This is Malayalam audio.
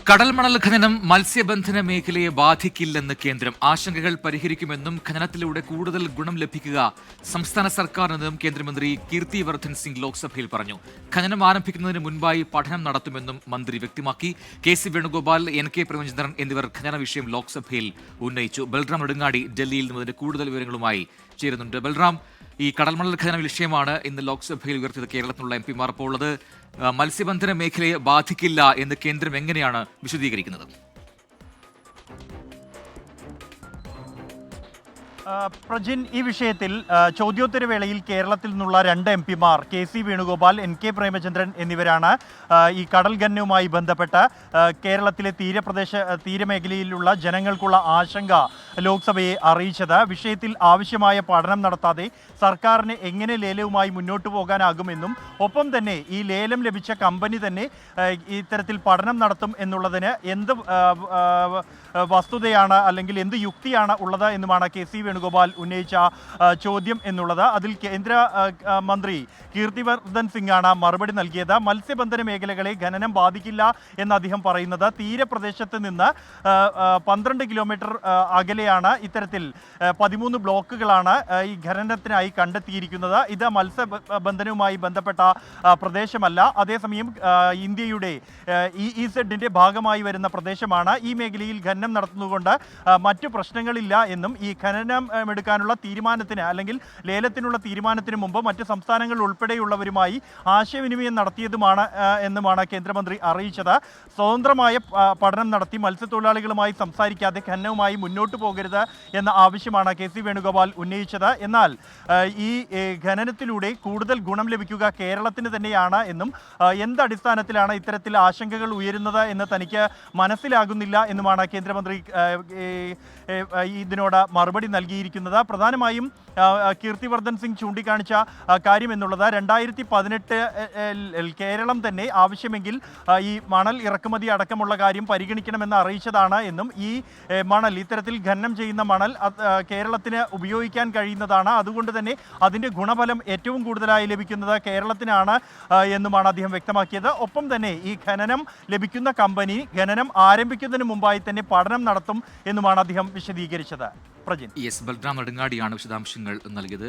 കടൽമണൽ ഖനനം മത്സ്യബന്ധന മേഖലയെ ബാധിക്കില്ലെന്ന് കേന്ദ്രം. ആശങ്കകൾ പരിഹരിക്കുമെന്നും ഖനനത്തിലൂടെ കൂടുതൽ ഗുണം ലഭിക്കുക സംസ്ഥാന സർക്കാരിനെന്നും കേന്ദ്രമന്ത്രി കീർത്തി വർദ്ധൻ സിംഗ് ലോക്സഭയിൽ പറഞ്ഞു. ഖനനം ആരംഭിക്കുന്നതിന് മുൻപായി പഠനം നടത്തുമെന്നും മന്ത്രി വ്യക്തമാക്കി. കെ.സി. വേണുഗോപാൽ, N.K. പ്രേമചന്ദ്രൻ എന്നിവർ ഖനന വിഷയം ലോക്സഭയിൽ ഉന്നയിച്ചു. ബൽറാം നെടുങ്ങാടി ഡൽഹിയിൽ നിന്ന് കൂടുതൽ വിവരങ്ങളുമായി ചേരുന്നുണ്ട്. ബൽറാം, ഈ കടൽമണൽ ഖനന വിഷയമാണ് ഇന്ന് ലോക്സഭയിൽ ഉയർത്തിയത് കേരളത്തിലുള്ള MP-മാർ. അപ്പോൾ ഉള്ളത് മത്സ്യബന്ധന മേഖലയെ ബാധിക്കില്ല എന്ന് കേന്ദ്രം എങ്ങനെയാണ് വിശദീകരിക്കുന്നത്? പ്രജിൻ, ഈ വിഷയത്തിൽ ചോദ്യോത്തരവേളയിൽ കേരളത്തിൽ നിന്നുള്ള 2 MP-മാർ കെ.സി. വേണുഗോപാൽ, N.K. പ്രേമചന്ദ്രൻ എന്നിവരാണ് ഈ കടൽ ഖനനവുമായി ബന്ധപ്പെട്ട് കേരളത്തിലെ തീരമേഖലയിലുള്ള ജനങ്ങൾക്കുള്ള ആശങ്ക ലോക്സഭയെ അറിയിച്ചത്. വിഷയത്തിൽ ആവശ്യമായ പഠനം നടത്താതെ സർക്കാരിന് എങ്ങനെ ലേലവുമായി മുന്നോട്ട് പോകാനാകുമെന്നും ഒപ്പം തന്നെ ഈ ലേലം ലഭിച്ച കമ്പനി തന്നെ ഇത്തരത്തിൽ പഠനം നടത്തും എന്നുള്ളതിന് എന്ത് വസ്തുതയാണ് അല്ലെങ്കിൽ എന്ത് യുക്തിയാണ് ഉള്ളത് എന്നുമാണ് കെ.സി. വേണുഗോപാൽ ഉന്നയിച്ച ചോദ്യം എന്നുള്ളത്. അതിൽ കേന്ദ്ര മന്ത്രി കീർത്തി വർദ്ധൻ സിംഗ് ആണ് മറുപടി നൽകിയത്. മത്സ്യബന്ധന മേഖലകളെ ഖനനം ബാധിക്കില്ല എന്ന് അദ്ദേഹം പറയുന്നത് തീരപ്രദേശത്ത് നിന്ന് 12 കിലോമീറ്റർ അകലെയാണ് ഇത്തരത്തിൽ 13 ബ്ലോക്കുകളാണ് ഈ ഖനനത്തിനായി കണ്ടെത്തിയിരിക്കുന്നത്. ഇത് മത്സ്യബന്ധനവുമായി ബന്ധപ്പെട്ട പ്രദേശമല്ല. അതേസമയം ഇന്ത്യയുടെ EEZ ഭാഗമായി വരുന്ന പ്രദേശമാണ്. ഈ മേഖലയിൽ ഖനനം നടത്തുന്നതുകൊണ്ട് മറ്റു പ്രശ്നങ്ങളില്ല എന്നും ഈ ഖനനം എടുക്കാനുള്ള തീരുമാനത്തിന് അല്ലെങ്കിൽ ലേലത്തിനുള്ള തീരുമാനത്തിന് മുമ്പ് മറ്റ് സംസ്ഥാനങ്ങൾ ഉൾപ്പെടെയുള്ളവരുമായി ആശയവിനിമയം നടത്തിയതുമാണ് എന്നുമാണ് കേന്ദ്രമന്ത്രി അറിയിച്ചത്. സ്വതന്ത്രമായ പഠനം നടത്തി മത്സ്യത്തൊഴിലാളികളുമായി സംസാരിക്കാതെ ഖനനവുമായി മുന്നോട്ട് പോകരുത് എന്ന ആവശ്യമാണ് കെ.സി. വേണുഗോപാൽ ഉന്നയിച്ചത്. എന്നാൽ ഈ ഖനനത്തിലൂടെ കൂടുതൽ ഗുണം ലഭിക്കുക കേരളത്തിന് തന്നെയാണ് എന്നും എന്തടിസ്ഥാനത്തിലാണ് ഇത്തരത്തിൽ ആശങ്കകൾ ഉയരുന്നത് എന്ന് തനിക്ക് മനസ്സിലാകുന്നില്ല എന്നുമാണ് കേന്ദ്രമന്ത്രി ഇതിനോട് മറുപടി നൽകിയിരിക്കുന്നത്. പ്രധാനമായും കീർത്തി വർദ്ധൻ സിംഗ് ചൂണ്ടിക്കാണിച്ച കാര്യം എന്നുള്ളത് 2018 കേരളം തന്നെ ആവശ്യമെങ്കിൽ ഈ മണൽ ഇറക്കുമതി അടക്കമുള്ള കാര്യം പരിഗണിക്കണമെന്ന് അറിയിച്ചതാണ് എന്നും ഈ മണൽ ഇത്തരത്തിൽ ഖനനം ചെയ്യുന്ന മണൽ കേരളത്തിന് ഉപയോഗിക്കാൻ കഴിയുന്നതാണ്. അതുകൊണ്ട് തന്നെ അതിൻ്റെ ഗുണഫലം ഏറ്റവും കൂടുതലായി ലഭിക്കുന്നത് കേരളത്തിനാണ് എന്നുമാണ് അദ്ദേഹം വ്യക്തമാക്കിയത്. ഒപ്പം തന്നെ ഈ ഖനനം ലഭിക്കുന്ന കമ്പനി ഖനനം ആരംഭിക്കുന്നതിന് മുമ്പായി തന്നെ പഠനം നടത്തും എന്നുമാണ് അദ്ദേഹം വിശദീകരിച്ചത്. പ്രജിൻ, ബൽറാം നെടുങ്ങാടിയാണ് വിശദാംശങ്ങൾ നൽകിയത്.